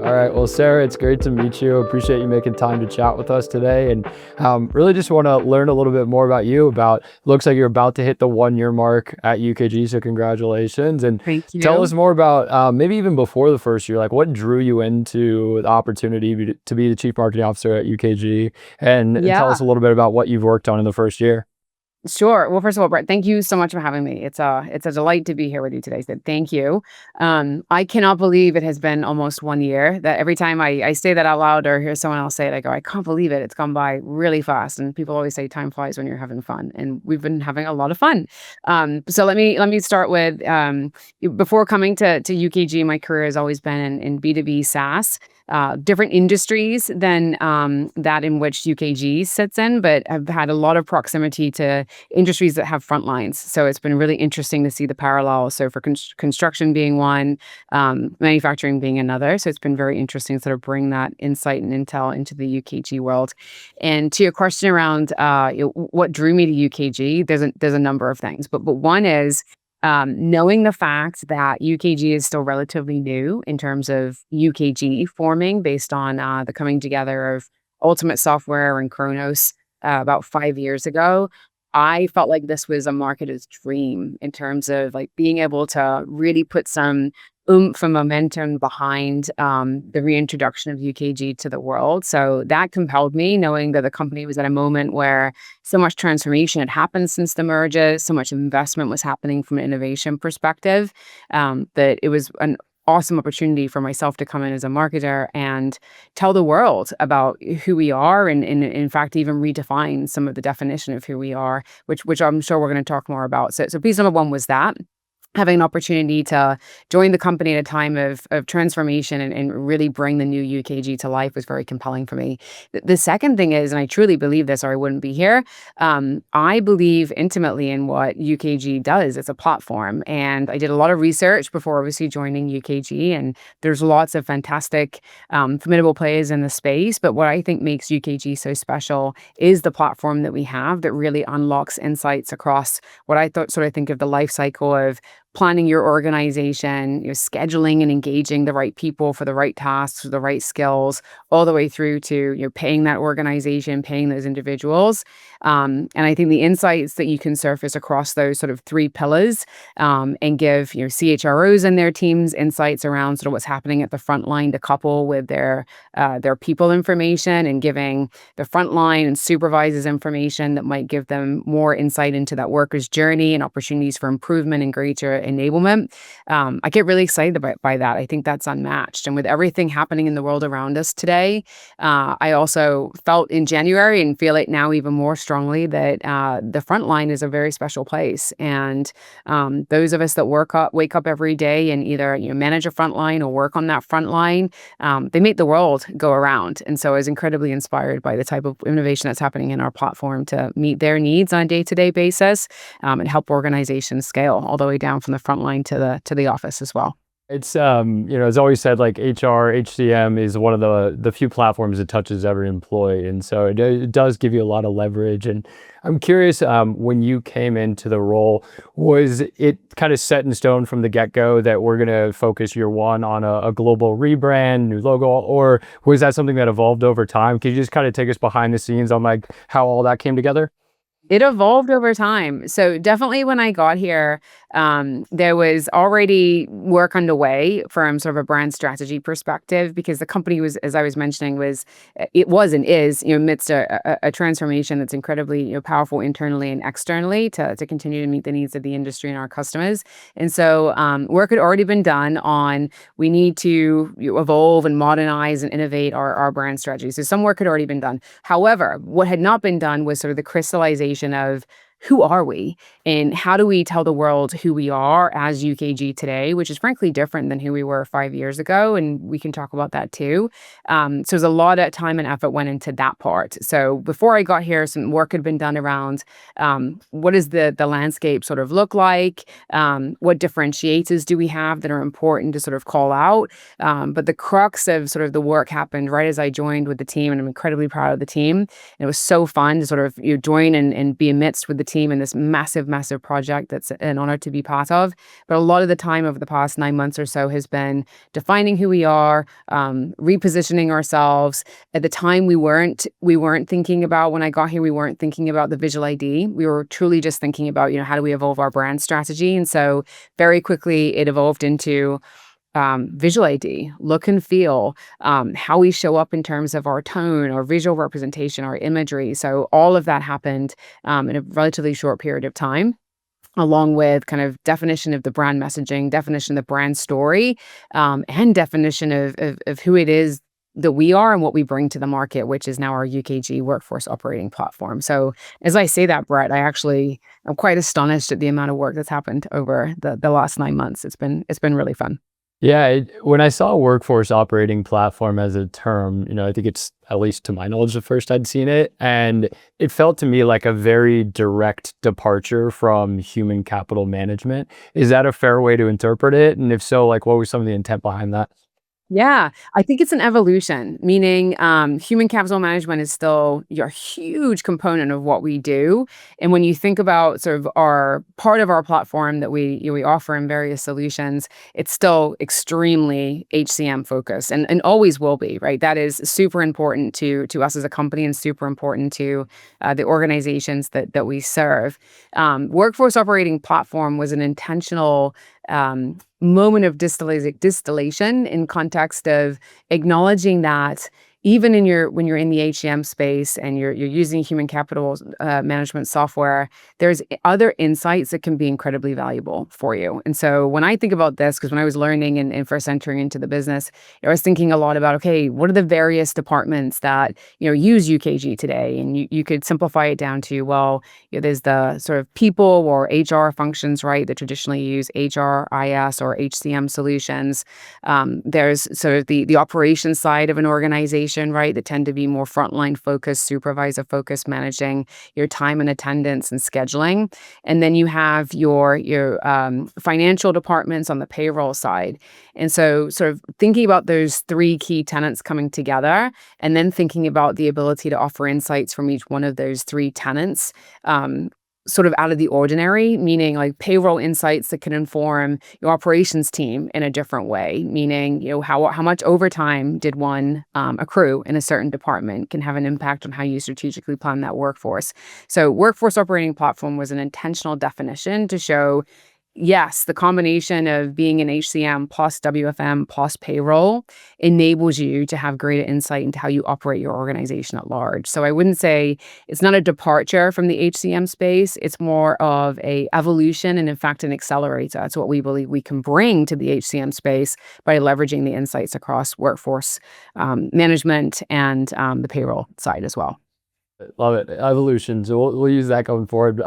All right. Well, Sarah, it's great to meet you. Appreciate you making time to chat with us today. And really just want to learn a little bit more about you. Looks like you're about to hit the 1 year mark at UKG. So congratulations. And Thank tell us you. more about maybe even before the first year, like what drew you into the opportunity to be the chief marketing officer at UKG, and tell us Yeah, a little bit about what you've worked on in the first year. sure. Well, first of all, Brett, thank you so much for having me. It's a delight to be here with you today. So thank you. I cannot believe it has been almost 1 year. That every time I say that out loud or hear someone else say it, I go, I can't believe it. It's gone by really fast. And people always say time flies when you're having fun, and we've been having a lot of fun. So let me start with before coming to UKG, my career has always been in B2B SaaS. Different industries than that in which UKG sits in, but I've had a lot of proximity to industries that have front lines. So it's been really interesting to see the parallels. So for construction being one, manufacturing being another. So it's been very interesting to sort of bring that insight and intel into the UKG world. And to your question around what drew me to UKG, there's a number of things, but one is knowing the fact that UKG is still relatively new in terms of UKG forming based on the coming together of Ultimate Software and Kronos about 5 years ago. I felt like this was a marketer's dream in terms of like being able to really put some oomph and momentum behind the reintroduction of UKG to the world. So that compelled me, knowing that the company was at a moment where so much transformation had happened since the merger, so much investment was happening from an innovation perspective, that it was an awesome opportunity for myself to come in as a marketer and tell the world about who we are and in fact even redefine some of the definition of who we are, which I'm sure we're going to talk more about. So piece number one was that having an opportunity to join the company at a time of transformation and really bring the new UKG to life was very compelling for me. The second thing is, and I truly believe this or I wouldn't be here, I believe intimately in what UKG does as a platform. And I did a lot of research before obviously joining UKG, and there's lots of fantastic, formidable players in the space. But what I think makes UKG so special is the platform that we have that really unlocks insights across what I thought sort of think of the life cycle of planning your organization, scheduling and engaging the right people for the right tasks, for the right skills, all the way through to paying that organization, paying those individuals. And I think the insights that you can surface across those sort of three pillars and give CHROs and their teams insights around sort of what's happening at the front line to couple with their people information and giving the front line and supervisors information that might give them more insight into that worker's journey and opportunities for improvement and greater enablement. I get really excited by that. I think that's unmatched. And with everything happening in the world around us today, I also felt in January and feel it now even more strongly that the front line is a very special place. And those of us that wake up every day and either manage a front line or work on that front line, they make the world go around. And so I was incredibly inspired by the type of innovation that's happening in our platform to meet their needs on a day-to-day basis and help organizations scale all the way down from the front line to the office as well. It's it's always said like HR, HCM is one of the few platforms that touches every employee, and so it does give you a lot of leverage. And I'm curious, when you came into the role, was it kind of set in stone from the get-go that we're going to focus year one on a global rebrand, new logo, or was that something that evolved over time? Could you just kind of take us behind the scenes on like how all that came together? It evolved over time. So definitely when I got here, there was already work underway from sort of a brand strategy perspective because the company was, as I was mentioning, it was and is amidst a transformation that's incredibly powerful internally and externally to continue to meet the needs of the industry and our customers. And so work had already been done on we need to evolve and modernize and innovate our brand strategy. So some work had already been done. However, what had not been done was sort of the crystallization of who are we and how do we tell the world who we are as UKG today, which is frankly different than who we were 5 years ago. And we can talk about that too. So there's a lot of time and effort went into that part. So before I got here, some work had been done around what does the landscape sort of look like? What differentiators do we have that are important to sort of call out? But the crux of sort of the work happened right as I joined with the team, and I'm incredibly proud of the team. And it was so fun to sort of join and be amidst with the team in this massive, massive project that's an honor to be part of. But a lot of the time over the past 9 months or so has been defining who we are, repositioning ourselves. At the time, we weren't thinking about, when I got here, we weren't thinking about the visual ID. We were truly just thinking about, how do we evolve our brand strategy? And so very quickly it evolved into visual ID, look and feel, how we show up in terms of our tone, our visual representation, our imagery. So all of that happened in a relatively short period of time, along with kind of definition of the brand messaging, definition of the brand story, and definition of who it is that we are and what we bring to the market, which is now our UKG workforce operating platform. So as I say that, Brett, I'm quite astonished at the amount of work that's happened over the last 9 months. It's been really fun. Yeah, when I saw workforce operating platform as a term, I think it's, at least to my knowledge, the first I'd seen it. And it felt to me like a very direct departure from human capital management. Is that a fair way to interpret it? And if so, like, what was some of the intent behind that? Yeah, I think it's an evolution, meaning human capital management is still a huge component of what we do. And when you think about sort of our part of our platform that we offer in various solutions, it's still extremely HCM focused and always will be, right? That is super important to us as a company and super important to the organizations that we serve. Workforce operating platform was an intentional moment of distillation in context of acknowledging that even when you're in the HCM space and you're using human capital management software, there's other insights that can be incredibly valuable for you. And so when I think about this, because when I was learning and first entering into the business, I was thinking a lot about, okay, what are the various departments that use UKG today? And you could simplify it down to, well, there's the sort of people or HR functions, right, that traditionally use HRIS or HCM solutions. There's sort of the operations side of an organization, right, that tend to be more frontline focused, supervisor focused, managing your time and attendance and scheduling. And then you have your financial departments on the payroll side. And so sort of thinking about those three key tenants coming together, and then thinking about the ability to offer insights from each one of those three tenants, sort of out of the ordinary, meaning like payroll insights that can inform your operations team in a different way, meaning, how much overtime did one accrue in a certain department can have an impact on how you strategically plan that workforce. So workforce operating platform was an intentional definition to show, yes, the combination of being an HCM plus WFM plus payroll enables you to have greater insight into how you operate your organization at large. So I wouldn't say it's not a departure from the HCM space. It's more of a evolution and, in fact, an accelerator. That's what we believe we can bring to the HCM space by leveraging the insights across workforce management and the payroll side as well. Love it. Evolution. So we'll use that going forward.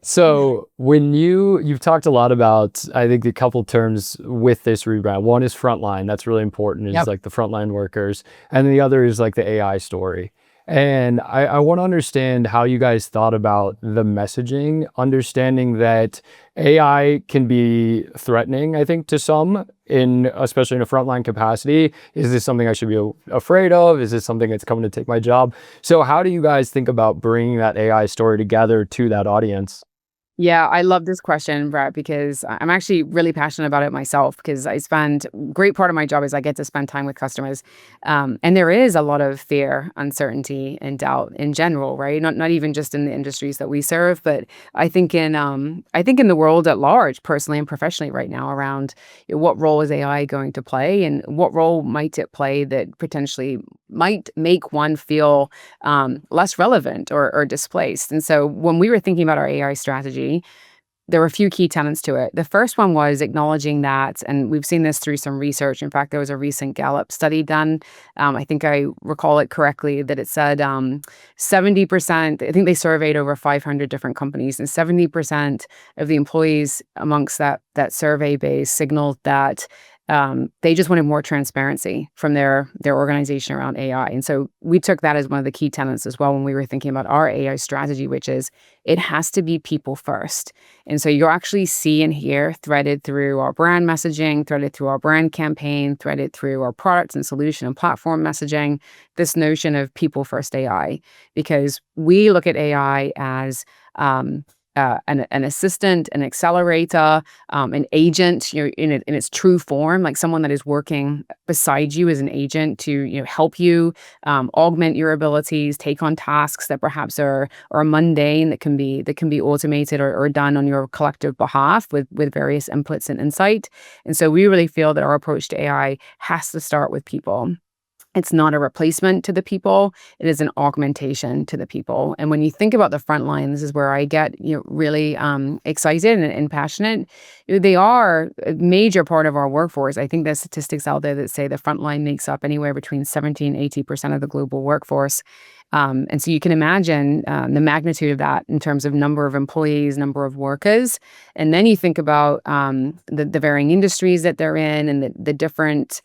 So when you've talked a lot about, I think, a couple terms with this rebrand. One is frontline. That's really important. Is Yep. like the frontline workers, and the other is like the AI story. And I want to understand how you guys thought about the messaging, understanding that AI can be threatening, I think, to some, especially in a frontline capacity. Is this something I should be afraid of? Is this something that's coming to take my job? So how do you guys think about bringing that AI story together to that audience? Yeah, I love this question, Brett, because I'm actually really passionate about it myself, because I spend great part of my job is I get to spend time with customers. And there is a lot of fear, uncertainty, and doubt in general, right? Not even just in the industries that we serve, but I think in the world at large, personally and professionally right now, around what role is AI going to play, and what role might it play that potentially might make one feel less relevant or displaced. And so when we were thinking about our AI strategy, there were a few key tenets to it. The first one was acknowledging that, and we've seen this through some research. In fact, there was a recent Gallup study done. I think I recall it correctly that it said 70%, I think they surveyed over 500 different companies, and 70% of the employees amongst that survey base signaled that They just wanted more transparency from their organization around AI. And so we took that as one of the key tenets as well when we were thinking about our AI strategy, which is it has to be people first. And so you'll actually see and hear threaded through our brand messaging, threaded through our brand campaign, threaded through our products and solution and platform messaging, this notion of people first AI, because we look at AI as an assistant, an accelerator, an agent, in its true form, like someone that is working beside you as an agent to, help you augment your abilities, take on tasks that perhaps are mundane that can be automated or done on your collective behalf with various inputs and insight. And so we really feel that our approach to AI has to start with people. It's not a replacement to the people. It is an augmentation to the people. And when you think about the front line, this is where I get really excited and passionate. They are a major part of our workforce. I think there's statistics out there that say the front line makes up anywhere between 70 and 80% of the global workforce. And so you can imagine the magnitude of that in terms of number of employees, number of workers. And then you think about the varying industries that they're in and the different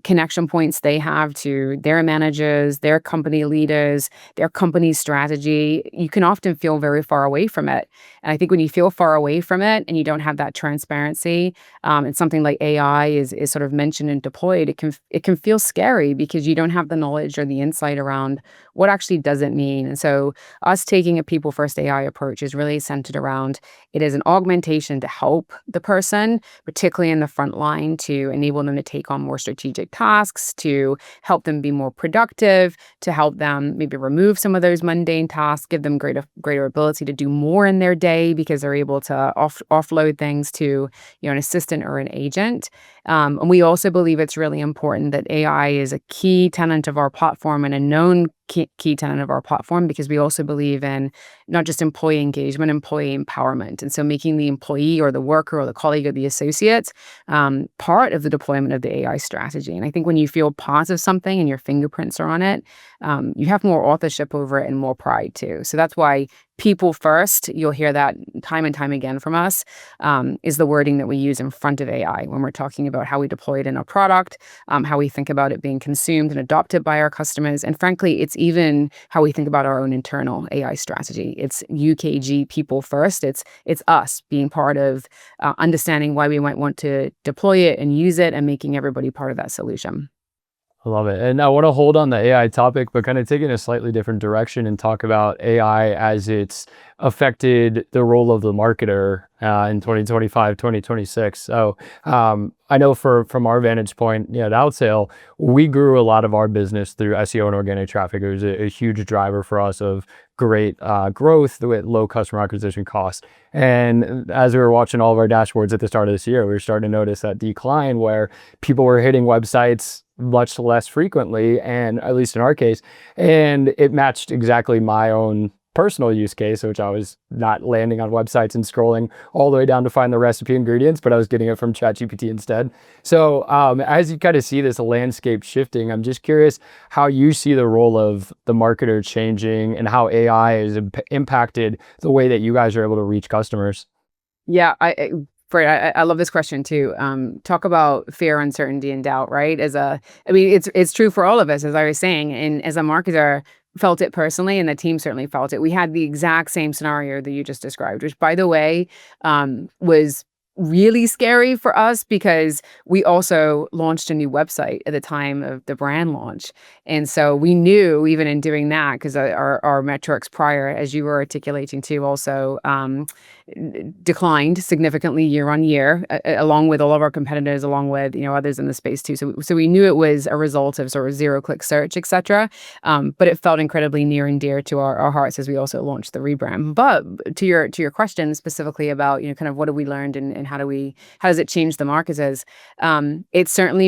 connection points they have to their managers, their company leaders, their company strategy. You can often feel very far away from it. And I think when you feel far away from it and you don't have that transparency, and something like AI is sort of mentioned and deployed, it can feel scary because you don't have the knowledge or the insight around what actually does it mean. And so us taking a people first AI approach is really centered around it is an augmentation to help the person, particularly in the front line, to enable them to take on more strategic tasks, to help them be more productive, to help them maybe remove some of those mundane tasks, give them greater ability to do more in their day because they're able to offload things to an assistant or an agent. And we also believe it's really important that AI is a key tenet of our platform and a known key tenet of our platform, because we also believe in not just employee engagement, employee empowerment. And so making the employee or the worker or the colleague or the associate part of the deployment of the AI strategy. And I think when you feel part of something and your fingerprints are on it, you have more authorship over it and more pride too. So that's why people first, you'll hear that time and time again from us, is the wording that we use in front of AI when we're talking about how we deploy it in our product, how we think about it being consumed and adopted by our customers. And frankly, it's even how we think about our own internal AI strategy. It's UKG people first. It's us being part of understanding why we might want to deploy it and use it and making everybody part of that solution. I love it. And I want to hold on the AI topic, but kind of take it in a slightly different direction and talk about AI as it's affected the role of the marketer in 2025, 2026. So I know from our vantage point at OutSail, we grew a lot of our business through SEO and organic traffic. It was a huge driver for us of great growth with low customer acquisition costs. And as we were watching all of our dashboards at the start of this year, we were starting to notice that decline where people were hitting websites much less frequently, and at least in our case, and it matched exactly my own personal use case, which I was not landing on websites and scrolling all the way down to find the recipe ingredients, but I was getting it from ChatGPT instead. So as you kind of see this landscape shifting, I'm just curious how you see the role of the marketer changing and how AI has impacted the way that you guys are able to reach customers. Yeah, I love this question too. Talk about fear, uncertainty, and doubt, right? It's true for all of us, as I was saying, and as a marketer, felt it personally, and the team certainly felt it. We had the exact same scenario that you just described, which, by the way, was really scary for us because we also launched a new website at the time of the brand launch. And so we knew, even in doing that, because our metrics prior, as you were articulating too, also declined significantly year on year, along with all of our competitors, along with others in the space too. So we knew it was a result of sort of zero-click search, etc. But it felt incredibly near and dear to our hearts as we also launched the rebrand. But to your question specifically about kind of what have we learned and how does it change the marketers? It certainly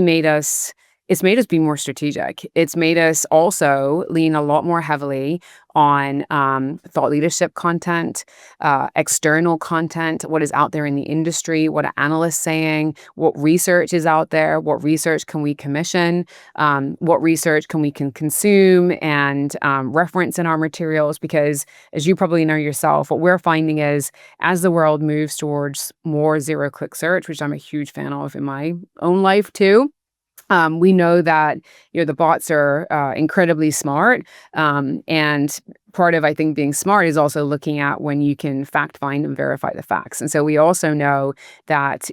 it's made us be more strategic. It's made us also lean a lot more heavily on thought leadership content, external content, what is out there in the industry, what are analysts saying, what research is out there, what research can we commission, what research can consume and reference in our materials. Because as you probably know yourself, what we're finding is as the world moves towards more zero-click search, which I'm a huge fan of in my own life too, we know that the bots are incredibly smart, and part of I think being smart is also looking at when you can fact find and verify the facts. And so we also know that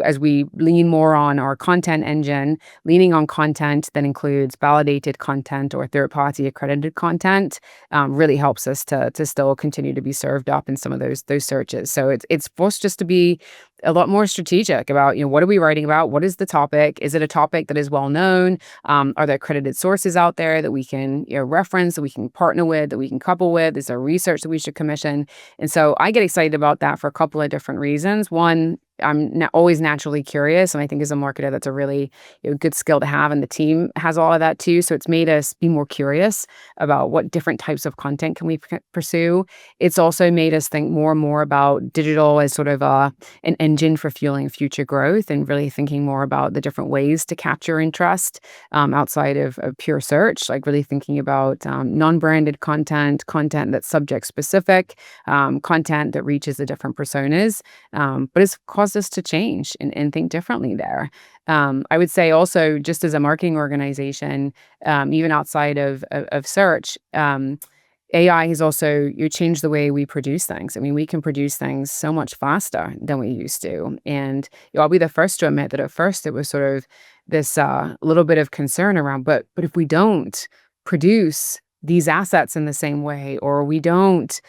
as we lean more on our content engine, leaning on content that includes validated content or third party accredited content really helps us to still continue to be served up in some of those searches. So it's forced us to be a lot more strategic about what are we writing about, what is the topic, is it a topic that is well known, are there accredited sources out there that we can reference, that we can partner with, that we can couple with, is there research that we should commission? And so I get excited about that for a couple of different reasons. One, I'm always naturally curious, and I think as a marketer that's a really good skill to have, and the team has all of that too. So it's made us be more curious about what different types of content can we pursue. It's also made us think more and more about digital as sort of an engine for fueling future growth, and really thinking more about the different ways to capture interest outside of pure search, like really thinking about non-branded content that's subject specific, content that reaches the different personas, but it's caused us to change and think differently there. I would say also, just as a marketing organization, even outside of search, AI has also changed the way we produce things. I mean, we can produce things so much faster than we used to. And I'll be the first to admit that at first it was sort of this little bit of concern around, but if we don't produce these assets in the same way, or we don't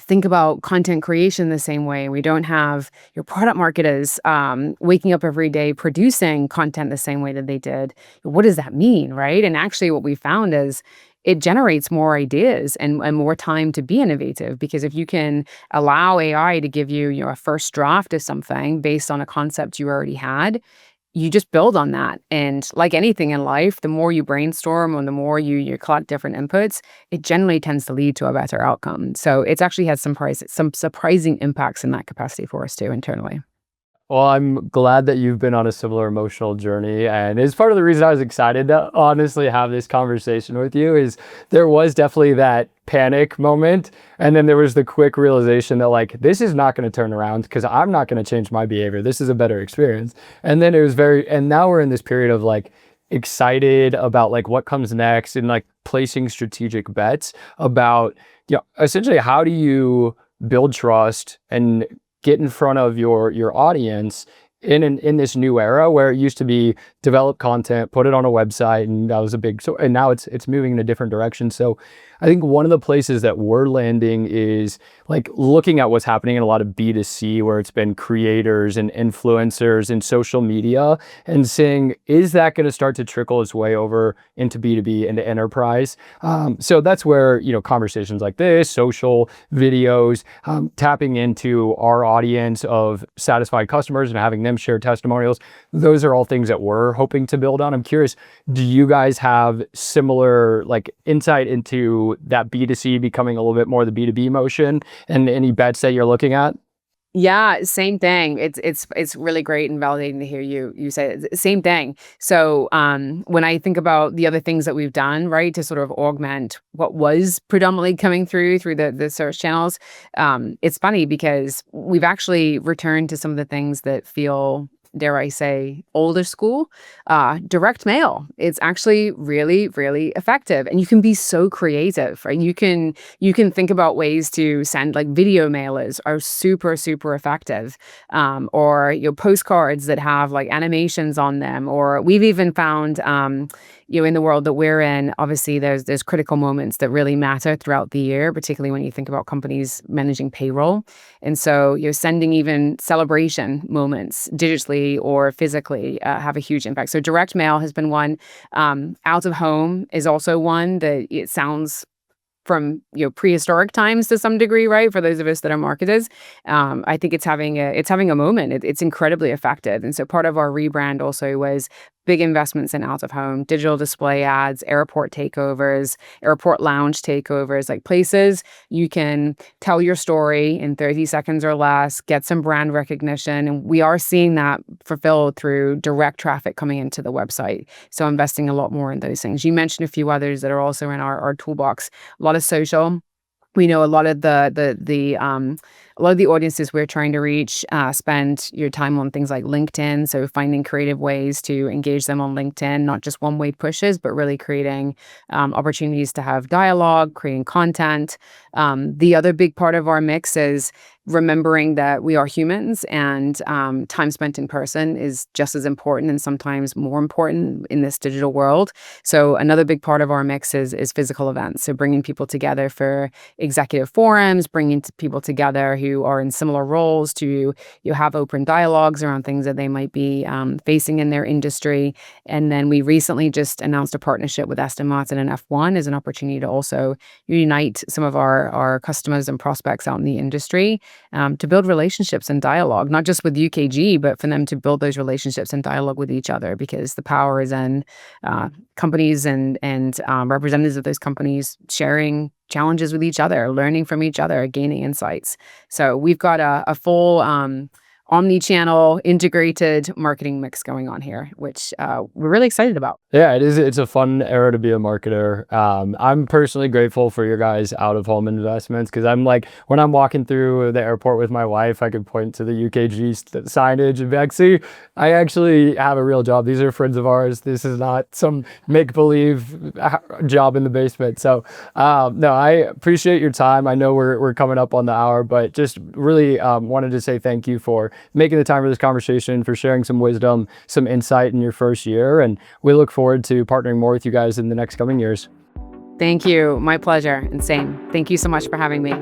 think about content creation the same way, we don't have your product marketers waking up every day producing content the same way that they did, what does that mean, right? And actually what we found is it generates more ideas and more time to be innovative, because if you can allow AI to give you a first draft of something based on a concept you already had, you just build on that. And like anything in life, the more you brainstorm and the more you collect different inputs, it generally tends to lead to a better outcome. So it's actually had some surprising impacts in that capacity for us too internally. Well, I'm glad that you've been on a similar emotional journey, and it's part of the reason I was excited to honestly have this conversation with you. Is there was definitely that panic moment, and then there was the quick realization that like, this is not going to turn around because I'm not going to change my behavior. This is a better experience. And then it was and now we're in this period of like excited about like what comes next, and like placing strategic bets about essentially how do you build trust and get in front of your audience in this new era where it used to be develop content, put it on a website, and that was a big, and now it's moving in a different direction. So I think one of the places that we're landing is like looking at what's happening in a lot of B2C, where it's been creators and influencers and social media, and saying, is that going to start to trickle its way over into B2B, into enterprise? So that's where, conversations like this, social videos, tapping into our audience of satisfied customers and having them share testimonials, those are all things that we're hoping to build on. I'm curious, do you guys have similar like insight into that B2C becoming a little bit more the B2B motion, and any bets that you're looking at? Yeah, same thing. It's really great and validating to hear you say it. Same thing. So when I think about the other things that we've done, right, to sort of augment what was predominantly coming through the search channels, it's funny because we've actually returned to some of the things that feel, dare I say, older school. Direct mail. It's actually really, really effective, and you can be so creative, right? You can think about ways to send, like, video mailers are super, super effective, or postcards that have like animations on them, or we've even found in the world that we're in, obviously there's critical moments that really matter throughout the year, particularly when you think about companies managing payroll. And so sending even celebration moments digitally or physically have a huge impact. So direct mail has been one. Out of home is also one that it sounds from prehistoric times to some degree, right? For those of us that are marketers, I think it's having a moment. It's incredibly effective, and so part of our rebrand also was big investments in out of home, digital display ads, airport takeovers, airport lounge takeovers, like places you can tell your story in 30 seconds or less, get some brand recognition. And we are seeing that fulfilled through direct traffic coming into the website. So investing a lot more in those things. You mentioned a few others that are also in our toolbox. A lot of social. We know a lot of a lot of the audiences we're trying to reach spend your time on things like LinkedIn. So finding creative ways to engage them on LinkedIn, not just one-way pushes, but really creating opportunities to have dialogue, creating content. The other big part of our mix is remembering that we are humans, and time spent in person is just as important and sometimes more important in this digital world. So another big part of our mix is physical events. So bringing people together for executive forums, bringing people together who are in similar roles to you have open dialogues around things that they might be facing in their industry. And then we recently just announced a partnership with Aston Martin and F1 as an opportunity to also unite some of our customers and prospects out in the industry to build relationships and dialogue, not just with UKG, but for them to build those relationships and dialogue with each other, because the power is in companies and representatives of those companies sharing challenges with each other, learning from each other, gaining insights. So we've got a full omni-channel integrated marketing mix going on here, which we're really excited about. Yeah, it is. It's a fun era to be a marketer. I'm personally grateful for your guys' out-of-home investments, because I'm like, when I'm walking through the airport with my wife, I could point to the UKG signage and be like, see, I actually have a real job. These are friends of ours. This is not some make-believe job in the basement. So no, I appreciate your time. I know we're coming up on the hour, but just really wanted to say thank you for making the time for this conversation, for sharing some wisdom, some insight in your first year. And we look forward to partnering more with you guys in the next coming years. Thank you. My pleasure. And same. Thank you so much for having me.